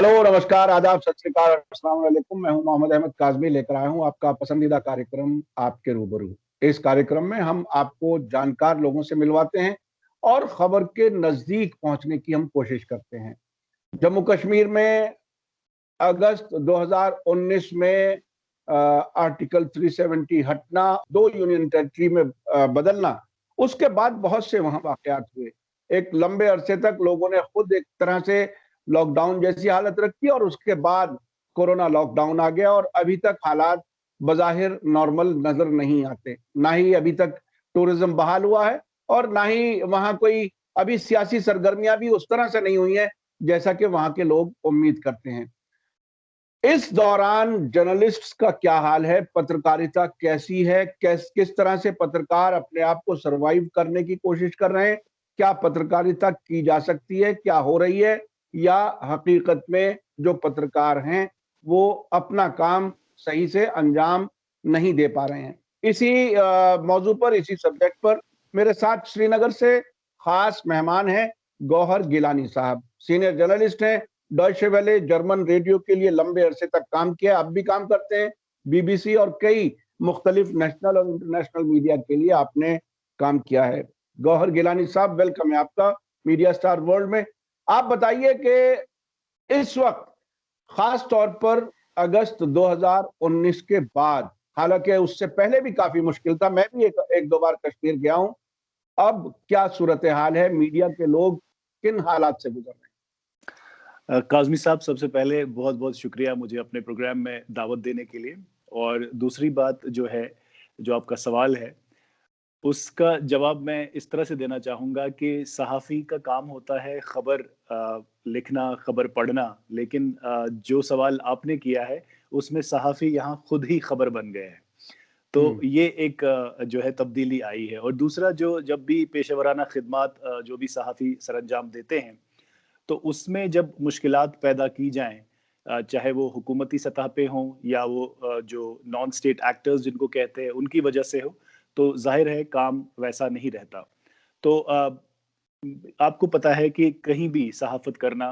Hello, नमस्कार, आदाब, सत श्री अकाल, अस्सलाम वालेकुम। मैं हूं मोहम्मद अहमद काज़मी, लेकर आया हूं आपका पसंदीदा कार्यक्रम आपके रूबरू। इस कार्यक्रम में हम आपको जानकार लोगों से मिलवाते हैं और खबर के नजदीक पहुंचने की हम कोशिश करते हैं। जम्मू कश्मीर में अगस्त 2019 में आर्टिकल 370 हटना, 2 यूनियन टेरिटरी में बदलना, उसके बाद बहुत से वहां वाकयात हुए। एक लंबे अरसे तक लोगों ने खुद एक तरह से लॉकडाउन जैसी हालत रखी और उसके बाद कोरोना लॉकडाउन आ गया और अभी तक हालात बज़ाहिर नॉर्मल नजर नहीं आते। ना ही अभी तक टूरिज्म बहाल हुआ है और ना ही वहां कोई अभी सियासी सरगर्मियां भी उस तरह से नहीं हुई हैं जैसा कि वहां के लोग उम्मीद करते हैं। इस दौरान जर्नलिस्ट्स का क्या हाल है, पत्रकारिता कैसी है, किस तरह से पत्रकार अपने आप को सरवाइव करने की कोशिश कर रहे हैं, क्या पत्रकारिता की जा सकती है, क्या हो रही है, या हकीकत में जो पत्रकार हैं वो अपना काम सही से अंजाम नहीं दे पा रहे हैं। इसी मौजू पर, इसी सब्जेक्ट पर मेरे साथ श्रीनगर से खास मेहमान हैं गौहर गिलानी साहब। सीनियर जर्नलिस्ट हैं, डॉयचे वेले जर्मन रेडियो के लिए लंबे अरसे तक काम किया, अब भी काम करते हैं। बीबीसी और कई मुख्तलिफ नेशनल और इंटरनेशनल मीडिया के लिए आपने काम किया है। गौहर गिलानी साहब, वेलकम है आपका मीडिया स्टार वर्ल्ड में। आप बताइए कि इस वक्त खास तौर पर अगस्त 2019 के बाद, हालांकि उससे पहले भी काफी मुश्किल था, मैं भी एक दो बार कश्मीर गया हूं, अब क्या सूरत हाल है, मीडिया के लोग किन हालात से गुजर रहे काज़मी साहब, सबसे पहले बहुत बहुत शुक्रिया मुझे अपने प्रोग्राम में दावत देने के लिए। और दूसरी बात जो है, जो आपका सवाल है, उसका जवाब मैं इस तरह से देना चाहूँगा कि सहाफ़ी का काम होता है खबर लिखना, खबर पढ़ना, लेकिन जो सवाल आपने किया है उसमें सहाफ़ी यहाँ खुद ही खबर बन गए हैं। तो ये एक जो है तब्दीली आई है। और दूसरा, जो जब भी पेशेवराना खिदमात जो भी सहाफ़ी सरअंजाम देते हैं, तो उसमें जब मुश्किलात पैदा की जाएं, चाहे वो हुकूमती सतह पे हों या वो जो नॉन स्टेट एक्टर्स जिनको कहते हैं उनकी वजह से हो, तो जाहिर है काम वैसा नहीं रहता। तो आपको पता है कि कहीं भी सहाफत करना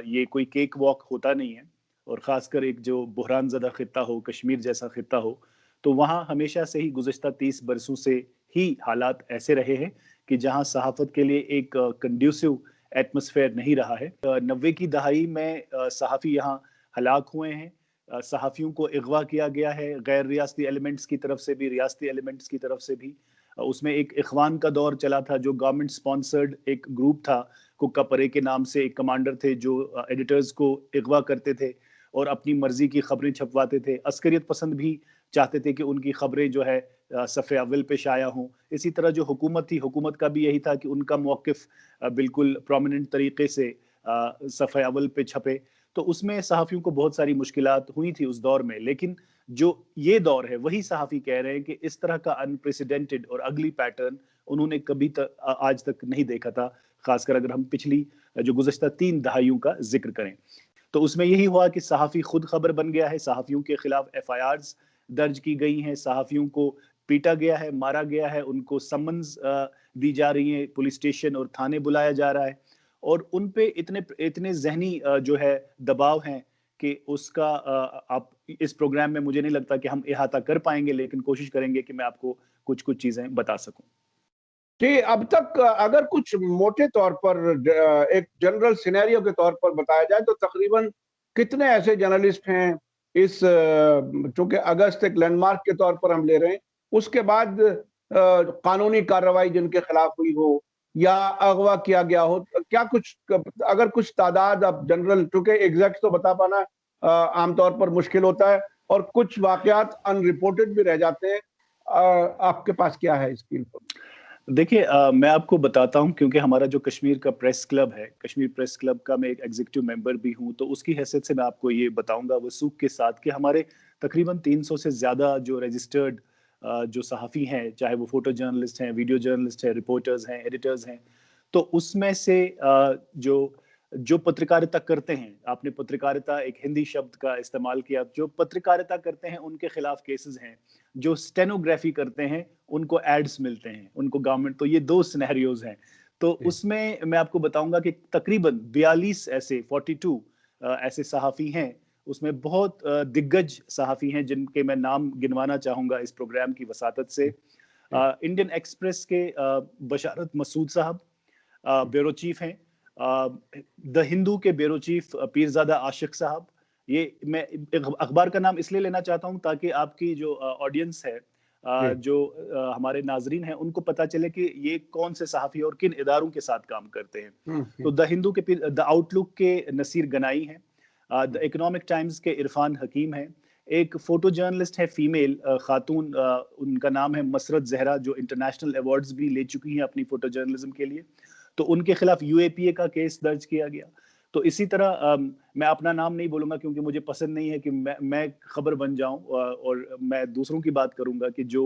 ये कोई केक वॉक होता नहीं है। और ख़ासकर एक जो बुहरान ज़दा खित्ता हो, कश्मीर जैसा खित्ता हो, तो वहाँ हमेशा से ही गुज़िश्ता 30 बरसों से ही हालात ऐसे रहे हैं कि जहाँ सहाफत के लिए एक कंड्यूसिव एटमॉस्फेयर नहीं रहा है। 90 की दहाई में सहाफ़ी यहाँ हलाक हुए हैं। सहाफ़ियों को अगवा किया गया है, गैर रियासती एलिमेंट्स की तरफ से भी, रियासती एलिमेंट्स की तरफ से भी। उसमें एक इख़वान का दौर चला था, जो गवर्नमेंट स्पॉन्सर्ड एक ग्रुप था। कुक्का परे के नाम से एक कमांडर थे जो एडिटर्स को अगवा करते थे और अपनी मर्जी की खबरें छपवाते थे। अस्करियत पसंद भी चाहते थे कि उनकी खबरें जो है सफ़े अव्वल पे शाया हों। इसी तरह जो हुकूमत थी, हुकूमत का भी यही था कि उनका मौक़िफ़ बिल्कुल प्रोमिनेंट तरीके से सफ़े अव्वल पे छपे। तो उसमें सहाफ़ियों को बहुत सारी मुश्किलात हुई थी उस दौर में। लेकिन जो ये दौर है, वही सहाफ़ी कह रहे हैं कि इस तरह का अनप्रेसिडेंटेड और अगली पैटर्न उन्होंने कभी आज तक नहीं देखा था। ख़ासकर अगर हम पिछली जो गुज़श्ता 3 दहाइयों का ज़िक्र करें, तो उसमें यही हुआ कि सहाफ़ी खुद खबर बन गया है। सहाफ़ियों के खिलाफ एफआईआर्स दर्ज की गई हैं, सहाफ़ियों को पीटा गया है, मारा गया है, उनको समन्स दी जा रही है, पुलिस स्टेशन और थाने बुलाया जा रहा है। और उन पे इतने इतने ज़हनी जो है दबाव हैं कि उसका आप इस प्रोग्राम में मुझे नहीं लगता कि हम इहाता कर पाएंगे, लेकिन कोशिश करेंगे कि मैं आपको कुछ कुछ चीज़ें बता सकूं। कि अब तक अगर कुछ मोटे तौर पर एक जनरल सिनेरियो के तौर पर बताया जाए तो तकरीबन कितने ऐसे जर्नलिस्ट हैं इस, चूंकि अगस्त एक लैंडमार्क के तौर पर हम ले रहे हैं, उसके बाद कानूनी कार्रवाई जिनके खिलाफ हुई हो या अगवा किया गया हो, क्या कुछ, अगर कुछ तादाद आप जनरल, चूंकि एग्जैक्ट तो बता पाना आमतौर पर मुश्किल होता है और कुछ वाकयात अनरिपोर्टेड भी रह जाते हैं, आपके पास क्या है इसकी information? देखिए, मैं आपको बताता हूं, क्योंकि हमारा जो कश्मीर का प्रेस क्लब है, कश्मीर प्रेस क्लब का मैं एक एग्जीक्यूटिव मेंबर भी हूं, तो उसकी हैसियत से मैं आपको ये बताऊंगा वसूख के साथ कि हमारे तकरीबन 300 से ज़्यादा जो रजिस्टर्ड जो सहाफ़ी हैं, चाहे वो फोटो जर्नलिस्ट हैं, वीडियो जर्नलिस्ट हैं, रिपोर्टर्स हैं, एडिटर्स हैं, तो उसमें से जो जो पत्रकारिता करते हैं, आपने पत्रकारिता एक हिंदी शब्द का इस्तेमाल किया, जो पत्रकारिता करते हैं उनके खिलाफ केसेस हैं। जो स्टेनोग्राफी करते हैं उनको एड्स मिलते हैं, उनको गवर्नमेंट, तो ये 2 सिनेरियोज हैं। तो उसमें मैं आपको बताऊंगा कि तकरीबन 42 ऐसे 42 ऐसे सहाफ़ी हैं, उसमें बहुत दिग्गज सहाफ़ी हैं जिनके मैं नाम गिनवाना चाहूँगा इस प्रोग्राम की वसातत से। इंडियन एक्सप्रेस के बशारत मसूद साहब ब्यूरो चीफ हैं। द हिंदू के ब्यूरो चीफ पीरज़ादा आशिक साहब। ये मैं अखबार का नाम इसलिए लेना चाहता हूँ ताकि आपकी जो ऑडियंस है, जी। जो हमारे नाजरीन हैं, उनको पता चले कि ये कौन से सहाफ़ी और किन इदारों के साथ काम करते हैं। तो द हिंदू के द आउटलुक के नसीर गनाई हैं। द इकोनॉमिक टाइम्स के इरफान हकीम हैं। एक फोटो जर्नलिस्ट है फीमेल खातून, उनका नाम है मसरत जहरा, जो इंटरनेशनल अवार्ड्स भी ले चुकी हैं अपनी फोटो जर्नलिज्म के लिए। तो उनके खिलाफ यूएपीए का केस दर्ज किया गया। तो इसी तरह मैं अपना नाम नहीं बोलूंगा क्योंकि मुझे पसंद नहीं है कि मैं खबर बन जाऊं, और मैं दूसरों की बात करूंगा कि जो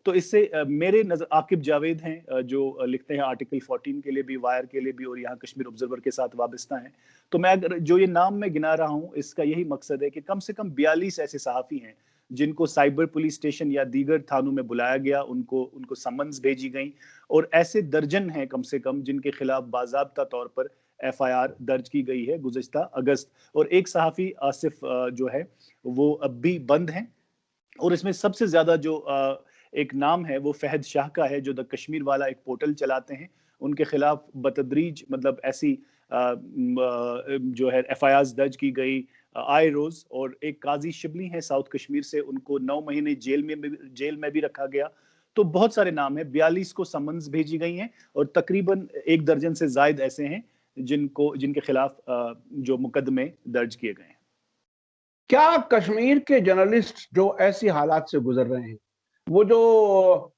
तो इससे मेरे नजर आकिब जावेद हैं, जो लिखते हैं आर्टिकल 14 के लिए भी, वायर के लिए भी, और यहाँ कश्मीर ऑब्जर्वर के साथ वाबस्ता हैं। तो मैं अगर जो ये नाम मैं गिना रहा हूँ, इसका यही मकसद है कि कम से कम 42 ऐसे सहाफ़ी हैं जिनको साइबर पुलिस स्टेशन या दीगर थानों में बुलाया गया, उनको उनको समन्स भेजी गई, और ऐसे दर्जन हैं कम से कम जिनके खिलाफ बाज़ाब्ता तौर पर एफआईआर दर्ज की गई है गुज़िश्ता अगस्त। और एक सहाफ़ी आसिफ जो है वो अब भी बंद हैं। और इसमें सबसे ज्यादा जो एक नाम है वो फहद शाह का है, जो द कश्मीर वाला एक पोर्टल चलाते हैं। उनके खिलाफ बतदरीज मतलब ऐसी जो है एफआईआर दर्ज की गई आए रोज। और एक काजी शिबली हैं साउथ कश्मीर से, उनको 9 महीने जेल में भी रखा गया। तो बहुत सारे नाम हैं, 42 को समन्स भेजी गई हैं, और तकरीबन 1 दर्जन से जायद ऐसे हैं जिनके खिलाफ जो मुकदमे दर्ज किए गए हैं। क्या कश्मीर के जर्नलिस्ट जो ऐसी हालात से गुजर रहे हैं, वो जो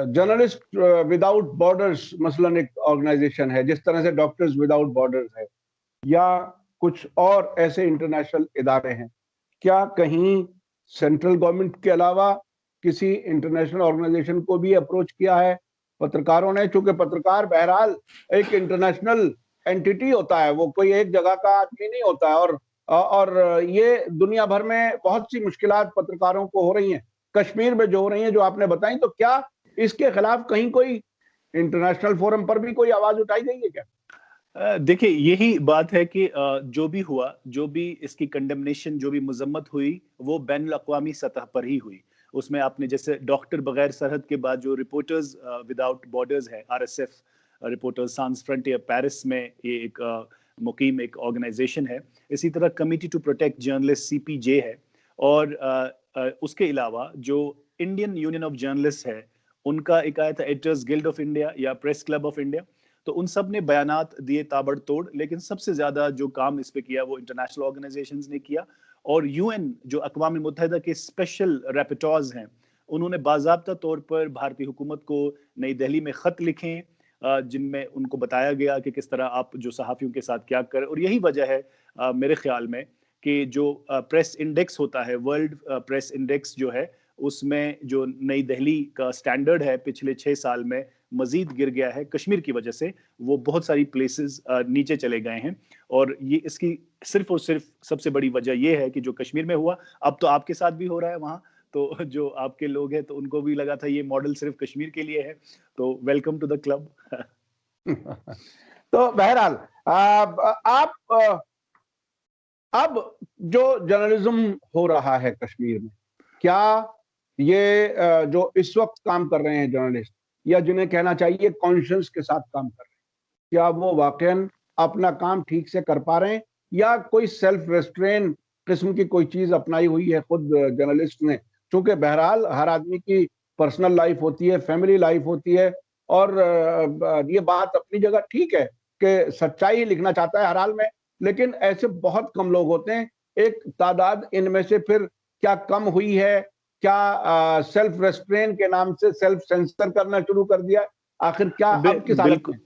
जर्नलिस्ट विदाउट बॉर्डर्स मसलन एक ऑर्गेनाइजेशन है, जिस तरह से डॉक्टर्स विदाउट बॉर्डर्स है, या कुछ और ऐसे इंटरनेशनल इदारे हैं, क्या कहीं सेंट्रल गवर्नमेंट के अलावा किसी इंटरनेशनल ऑर्गेनाइजेशन को भी अप्रोच किया है पत्रकारों ने? चूंकि पत्रकार बहरहाल एक इंटरनेशनल एंटिटी होता है, वो कोई एक जगह का आदमी नहीं होता है, और ये दुनिया भर में बहुत सी मुश्किलात पत्रकारों को हो रही हैं, कश्मीर में जो हो रही हैं, जो आपने बताई, तो क्या इसके खिलाफ कहीं कोई इंटरनेशनल फोरम पर भी कोई आवाज उठाई गई है क्या? देखिए, यही बात है कि जो भी हुआ, जो भी इसकी कंडेमनेशन, जो भी मजम्मत हुई, वो बैनुल अक़वामी सतह पर ही हुई। उसमें आपने जैसे डॉक्टर बगैर सरहद के बाद जो रिपोर्टर्स विदाउट बॉर्डर्स है, RSF, reporters sans frontières, Paris में ये एक मुकीम एक ऑर्गेनाइजेशन है। इसी तरह committee to protect journalist CPJ है। और उसके अलावा जो इंडियन यूनियन ऑफ जर्नलिस्ट है, उनका एक आया था एडिटर्स गिल्ड ऑफ इंडिया या प्रेस क्लब ऑफ इंडिया। तो उन सब ने बयानात दिए ताबड़तोड़, लेकिन सबसे ज्यादा जो काम इस पे किया वो इंटरनेशनल ऑर्गेनाइजेशंस ने किया। और यूएन जो अक़वाम मुत्तहिदा के स्पेशल रैपिटॉर्स हैं, उन्होंने बाज़ाब्ता तौर पर भारतीय हुकूमत को नई दिल्ली में ख़त लिखे, जिनमें उनको बताया गया कि किस तरह आप जो सहाफ़ियों के साथ क्या करें। और यही वजह है मेरे ख्याल में कि जो प्रेस इंडेक्स होता है, वर्ल्ड प्रेस इंडेक्स जो है, उसमें जो नई दिल्ली का स्टैंडर्ड है पिछले 6 साल में मजीद गिर गया है कश्मीर की वजह से। वो बहुत सारी प्लेसेस नीचे चले गए हैं। और ये इसकी सिर्फ और सिर्फ सबसे बड़ी वजह ये है कि जो कश्मीर में हुआ, अब तो आपके साथ भी हो रहा है वहाँ। तो जो आपके लोग हैं, तो उनको भी लगा था ये मॉडल सिर्फ कश्मीर के लिए है। तो वेलकम टू द क्लब। तो बहरहाल आप अब जो जर्नलिज्म हो रहा है कश्मीर में, क्या ये जो इस वक्त काम कर रहे हैं जर्नलिस्ट, या जिन्हें कहना चाहिए कॉन्शियस के साथ काम कर रहे हैं, क्या वो वाकईन अपना काम ठीक से कर पा रहे हैं, या कोई सेल्फ रेस्ट्रेन किस्म की कोई चीज अपनाई हुई है खुद जर्नलिस्ट ने? क्योंकि बहरहाल हर आदमी की पर्सनल लाइफ होती है, फैमिली लाइफ होती है, और ये बात अपनी जगह ठीक है कि सच्चाई लिखना चाहता है हर हाल में, लेकिन ऐसे बहुत कम लोग होते हैं। एक तादाद इनमें से फिर क्या कम हुई है? क्या सेल्फ रेस्ट्रेन के नाम से सेल्फ सेंसर करना शुरू कर दिया? आखिर क्या अब किस हालत बिल्कुल में?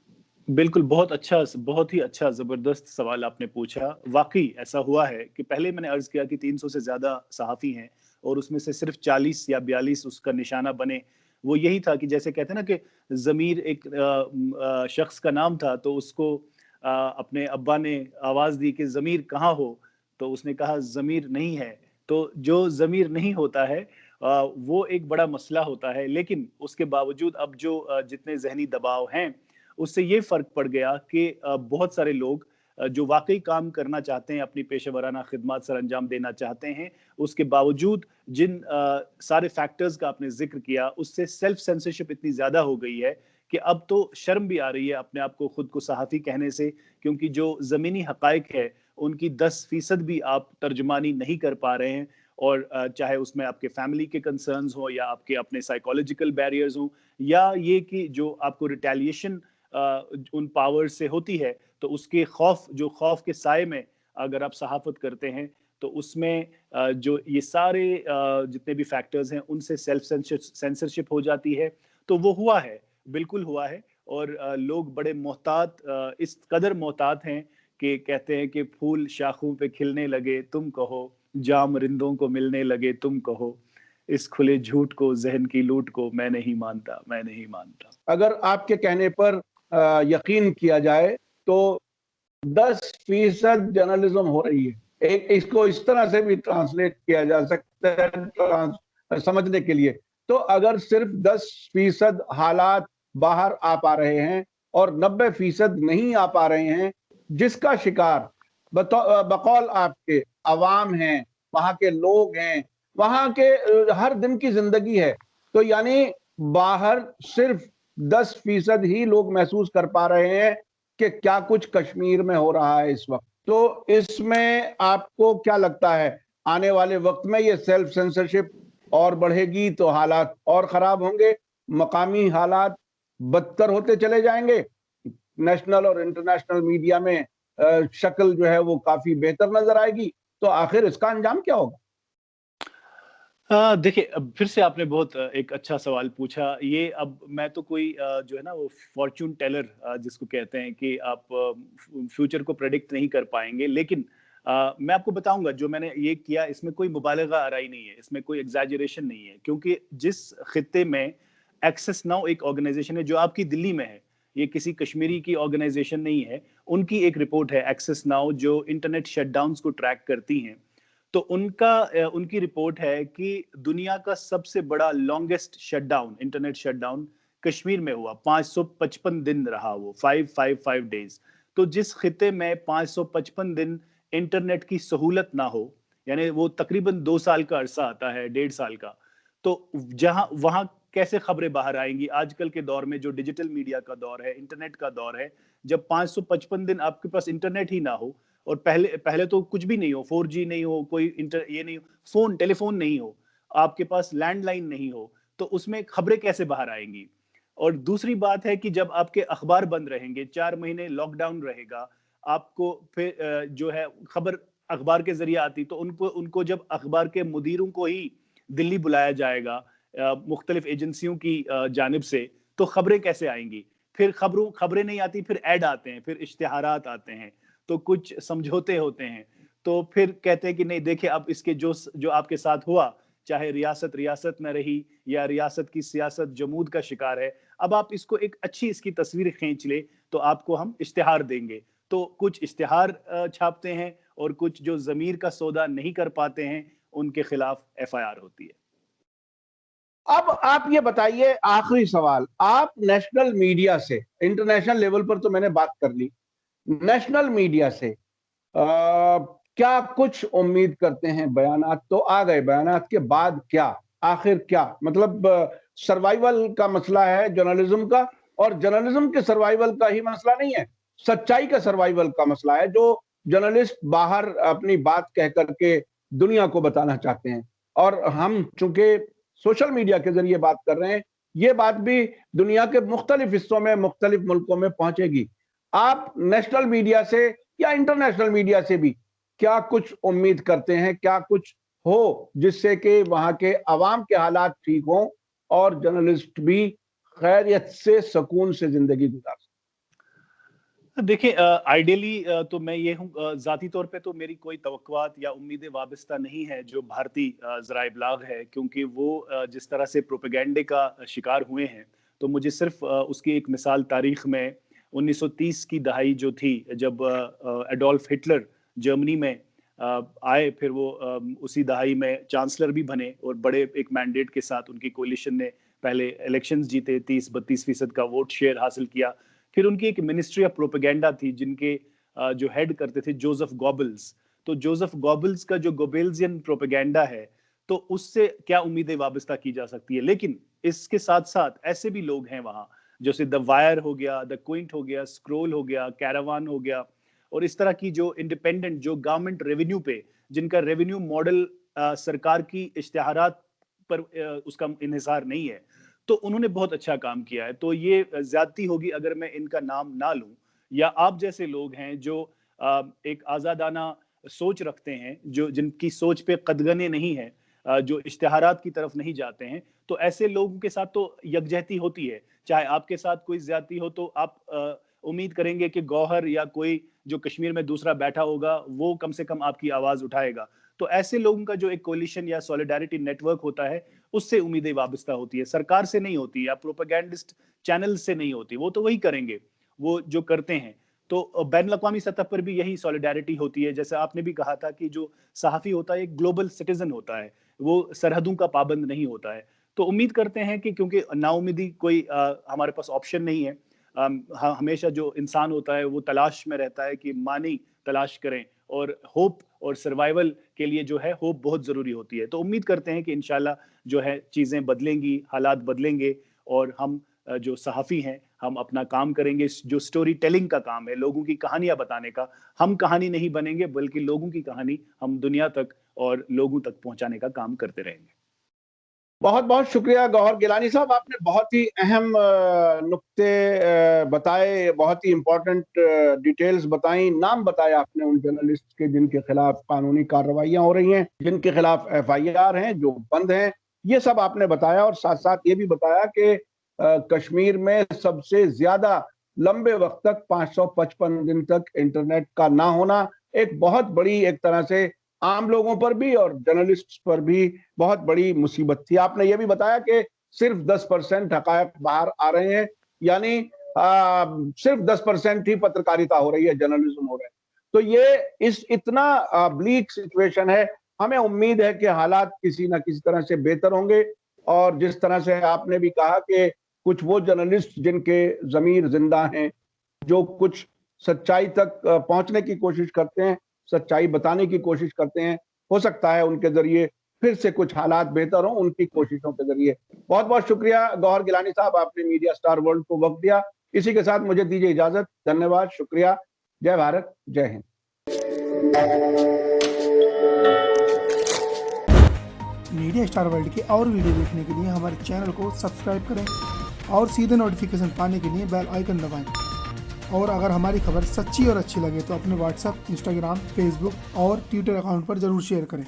बिल्कुल, बहुत ही अच्छा ज़बरदस्त सवाल आपने पूछा। वाक़ई ऐसा हुआ है कि पहले मैंने अर्ज़ किया कि 300 से ज़्यादा सहाफ़ी हैं, और उसमें से सिर्फ़ 40 या 42 उसका निशाना बने। वो यही था कि जैसे कहते हैं ना कि ज़मीर एक शख़्स का नाम था, तो उसको अपने अब्बा ने आवाज़ दी कि ज़मीर कहाँ हो? तो उसने कहा ज़मीर नहीं है। तो जो ज़मीर नहीं होता है, वो एक बड़ा मसला होता है। लेकिन उसके बावजूद अब जो जितने ज़हनी दबाव हैं, उससे ये फ़र्क पड़ गया कि बहुत सारे लोग جو واقعی کام کرنا چاہتے ہیں, اپنی پیشہ ورانہ خدمات سر انجام دینا چاہتے ہیں, اس کے باوجود جن سارے فیکٹرز کا آپ نے ذکر کیا, اس سے سیلف سینسرشپ اتنی زیادہ ہو گئی ہے کہ اب تو شرم بھی آ رہی ہے اپنے آپ کو خود کو صحافی کہنے سے, کیونکہ جو زمینی حقائق ہے ان کی 10% بھی آپ ترجمانی نہیں کر پا رہے ہیں. اور چاہے اس میں آپ کے فیملی کے کنسرنز ہوں, یا آپ کے اپنے سائیکولوجیکل بیریئرز ہوں, یا یہ کہ جو آپ کو ریٹیلیشن ان پاور سے ہوتی ہے, تو اس کے خوف کے سائے میں اگر آپ صحافت کرتے ہیں تو اس میں جو یہ سارے جتنے بھی فیکٹرز ہیں ان سے سیلف سینسرشپ ہو جاتی ہے. تو وہ ہوا ہے, بالکل ہوا ہے, اور لوگ بڑے محتاط, اس قدر محتاط ہیں کہ کہتے ہیں کہ پھول شاخوں پہ کھلنے لگے تم کہو, جام رندوں کو ملنے لگے تم کہو, اس کھلے جھوٹ کو ذہن کی لوٹ کو میں نہیں مانتا, میں نہیں مانتا. اگر آپ کے کہنے پر یقین کیا جائے تو 10% جرنلزم ہو رہی ہے. اس کو اس طرح سے بھی ٹرانسلیٹ کیا جا سکتا ہے سمجھنے کے لیے, تو اگر صرف 10% حالات باہر آ پا رہے ہیں اور 90% نہیں آ پا رہے ہیں, جس کا شکار بقول آپ کے عوام ہیں, وہاں کے لوگ ہیں, وہاں کے ہر دن کی زندگی ہے, تو یعنی باہر صرف 10% ہی لوگ محسوس کر پا رہے ہیں کہ کیا کچھ کشمیر میں ہو رہا ہے اس وقت. تو اس میں آپ کو کیا لگتا ہے آنے والے وقت میں یہ سیلف سینسرشپ اور بڑھے گی تو حالات اور خراب ہوں گے, مقامی حالات بدتر ہوتے چلے جائیں گے, نیشنل اور انٹرنیشنل میڈیا میں شکل جو ہے وہ کافی بہتر نظر آئے گی, تو آخر اس کا انجام کیا ہوگا؟ دیکھیں, پھر سے آپ نے بہت ایک اچھا سوال پوچھا. یہ اب میں تو کوئی جو ہے نا وہ فارچون ٹیلر جس کو کہتے ہیں کہ آپ فیوچر کو پریڈکٹ نہیں کر پائیں گے, لیکن میں آپ کو بتاؤں گا جو میں نے یہ کیا اس میں کوئی مبالغہ آرائی نہیں ہے, اس میں کوئی ایگزیجریشن نہیں ہے, کیونکہ جس خطے میں ایکسس ناؤ ایک آرگنائزیشن ہے جو آپ کی دلی میں ہے, یہ کسی کشمیری کی آرگنائزیشن نہیں ہے, ان کی ایک رپورٹ ہے ایکسس ناؤ جو انٹرنیٹ شٹ ڈاؤنز کو ٹریک کرتی ہیں, تو ان کی رپورٹ ہے کہ دنیا کا سب سے بڑا longest shut down, internet shut down Kashmir میں ہوا, 555 دن رہا وہ, 555 ڈیز. تو جس خطے میں 555 دن انٹرنیٹ کی سہولت نہ ہو, یعنی وہ تقریباً 2 سال کا عرصہ آتا ہے, 1.5 سال کا, تو وہاں کیسے خبریں باہر آئیں گی آج کل کے دور میں جو ڈیجیٹل میڈیا کا دور ہے, انٹرنیٹ کا دور ہے, جب 555 دن آپ کے پاس انٹرنیٹ ہی نہ ہو, اور پہلے تو کچھ بھی نہیں ہو, 4G نہیں ہو, کوئی یہ نہیں ہو, ٹیلی فون نہیں ہو, آپ کے پاس لینڈ لائن نہیں ہو, تو اس میں خبریں کیسے باہر آئیں گی؟ اور دوسری بات ہے کہ جب آپ کے اخبار بند رہیں گے, 4 مہینے لاک ڈاؤن رہے گا, آپ کو پھر جو ہے خبر اخبار کے ذریعے آتی, تو ان کو جب اخبار کے مدیروں کو ہی دلی بلایا جائے گا مختلف ایجنسیوں کی جانب سے, تو خبریں کیسے آئیں گی؟ پھر خبریں نہیں آتی, پھر ایڈ آتے ہیں, پھر اشتہارات آتے ہیں, تو کچھ سمجھوتے ہوتے ہیں, تو پھر کہتے ہیں کہ نہیں دیکھیں اب اس کے جو آپ کے ساتھ ہوا, چاہے ریاست نہ رہی یا ریاست کی سیاست جمود کا شکار ہے, اب آپ اس کو ایک اچھی اس کی تصویر کھینچ لے تو آپ کو ہم اشتہار دیں گے. تو کچھ اشتہار چھاپتے ہیں, اور کچھ جو ضمیر کا سودا نہیں کر پاتے ہیں ان کے خلاف FIR ہوتی ہے. اب آپ یہ بتائیے, آخری سوال, آپ نیشنل میڈیا سے, انٹرنیشنل لیول پر تو میں نے بات کر لی, نیشنل میڈیا سے کیا کچھ امید کرتے ہیں؟ بیانات تو آ گئے, بیانات کے بعد کیا, آخر کیا مطلب؟ سروائیول کا مسئلہ ہے جرنلزم کا, اور جرنلزم کے سروائیول کا ہی مسئلہ نہیں ہے, سچائی کا سروائیول کا مسئلہ ہے, جو جرنلسٹ باہر اپنی بات کہہ کر کے دنیا کو بتانا چاہتے ہیں. اور ہم چونکہ سوشل میڈیا کے ذریعے بات کر رہے ہیں, یہ بات بھی دنیا کے مختلف حصوں میں, مختلف ملکوں میں پہنچے گی. آپ نیشنل میڈیا سے یا انٹرنیشنل میڈیا سے بھی کیا کچھ امید کرتے ہیں, کیا کچھ ہو جس سے کہ وہاں کے عوام کے حالات ٹھیک ہوں اور جرنلسٹ بھی خیریت سے, سکون سے زندگی گزار سکیں؟ دیکھیں, آئیڈیلی تو میں یہ ہوں, ذاتی طور پہ تو میری کوئی توقعات یا امیدیں وابستہ نہیں ہے جو بھارتی ذرائع ابلاغ ہے, کیونکہ وہ جس طرح سے پروپیگنڈے کا شکار ہوئے ہیں, تو مجھے صرف اس کی ایک مثال تاریخ میں 1930 کی دہائی جو تھی, جب ایڈولف ہٹلر جرمنی میں آئے, پھر وہ اسی دہائی میں چانسلر بھی بنے, اور بڑے ایک مینڈیٹ کے ساتھ ان کی کولیشن نے پہلے الیکشنز جیتے, 30-32% کا ووٹ شیئر حاصل کیا. پھر ان کی ایک منسٹری آف پروپیگنڈا تھی جن کے जो हेड करते थे जोसेफ गॉबल्स, तो जोसेफ गॉबल्स का जो गोबेल्सियन प्रोपेगेंडा है, तो उससे क्या उम्मीदें वाबस्ता की जा सकती है। लेकिन इसके साथ साथ ऐसे भी लोग हैं वहां, जैसे द वायर हो गया, द क्विंट हो गया, स्क्रोल हो गया, कैरावान हो गया, और इस तरह की जो इंडिपेंडेंट, जो गवर्नमेंट रेवेन्यू पे, जिनका रेवेन्यू मॉडल सरकार की इश्तिहारात पर उसका इन्हिसार नहीं है, तो उन्होंने बहुत अच्छा काम किया है। तो ये ज्यादती होगी अगर मैं इनका नाम ना लूं, या आप जैसे लोग हैं जो एक आजादाना सोच रखते हैं, जो जिनकी सोच पे कदगने नहीं है, जो इश्तिहारात की तरफ नहीं जाते हैं, तो ऐसे लोगों के साथ तो यकजहती होती है। चाहे आपके साथ कोई ज्यादती हो तो आप उम्मीद करेंगे कि गौहर या कोई जो कश्मीर में दूसरा बैठा होगा वो कम से कम आपकी आवाज उठाएगा। तो ऐसे लोगों का जो एक कोलिशन या सॉलिडारिटी नेटवर्क होता है, उससे उम्मीदें वाबस्ता होती है, सरकार से नहीं होती, या प्रोपेगेंडिस्ट चैनल से नहीं होती। वो तो वही करेंगे वो जो करते हैं। तो बैन अवी सतह पर भी यही सॉलिडारिटी होती है। जैसे आपने भी कहा था कि जो सहाफ़ी होता है एक ग्लोबल सिटीजन होता है, वो सरहदों का पाबंद नहीं होता है। तो उम्मीद करते हैं कि क्योंकि नाउमीदी कोई हमारे पास ऑप्शन नहीं है, हमेशा जो इंसान होता है वो तलाश में रहता है कि मानी तलाश करें, और होप और सर्वाइवल के लिए जो है होप बहुत ज़रूरी होती है। तो उम्मीद करते हैं कि इंशाल्लाह जो है चीज़ें बदलेंगी, हालात बदलेंगे, और हम जो सहाफ़ी हैं हम अपना काम करेंगे, जो स्टोरी टेलिंग का काम है, लोगों की कहानियां बताने का। हम कहानी नहीं बनेंगे, बल्कि लोगों की कहानी हम दुनिया तक और लोगों तक पहुंचाने का काम करते रहेंगे। बहुत बहुत शुक्रिया गौहर गिलानी साहब, आपने बहुत ही अहम नुक्ते बताए, बहुत ही इम्पोर्टेंट डिटेल्स बताई, नाम बताए आपने उन जर्नलिस्ट के जिनके खिलाफ कानूनी कार्रवाइयां हो रही हैं, जिनके खिलाफ FIR हैं, जो बंद हैं, ये सब आपने बताया। और साथ साथ ये भी बताया कि कश्मीर में सबसे ज्यादा लंबे वक्त तक 555 दिन तक इंटरनेट का ना होना एक बहुत बड़ी, एक तरह से आम लोगों पर भी और जर्नलिस्ट पर भी बहुत बड़ी मुसीबत थी। आपने ये भी बताया कि सिर्फ 10% हकायक बाहर आ रहे हैं, यानी सिर्फ 10% ही पत्रकारिता हो रही है, जर्नलिज्म हो रहा है। तो ये इस इतना ब्लीक सिचुएशन है। हमें उम्मीद है कि हालात किसी ना किसी तरह से बेहतर होंगे, और जिस तरह से आपने भी कहा कि कुछ वो जर्नलिस्ट जिनके ज़मीर जिंदा हैं, जो कुछ सच्चाई तक पहुंचने की कोशिश करते हैं, सच्चाई बताने की कोशिश करते हैं, हो सकता है उनके जरिए फिर से कुछ हालात बेहतर हों उनकी कोशिशों के जरिए। बहुत बहुत शुक्रिया गौहर गिलानी साहब, आपने मीडिया स्टार वर्ल्ड को वक्त दिया। इसी के साथ मुझे दीजिए इजाजत। धन्यवाद, शुक्रिया। जय भारत, जय हिंद। मीडिया स्टार वर्ल्ड के और वीडियो देखने के लिए हमारे चैनल को सब्सक्राइब करें और सीधे नोटिफिकेशन पाने के लिए बेल आइकन दबाएं। और अगर हमारी खबर सच्ची और अच्छी लगे तो अपने व्हाट्सएप, इंस्टाग्राम, फेसबुक और ट्विटर अकाउंट पर ज़रूर शेयर करें।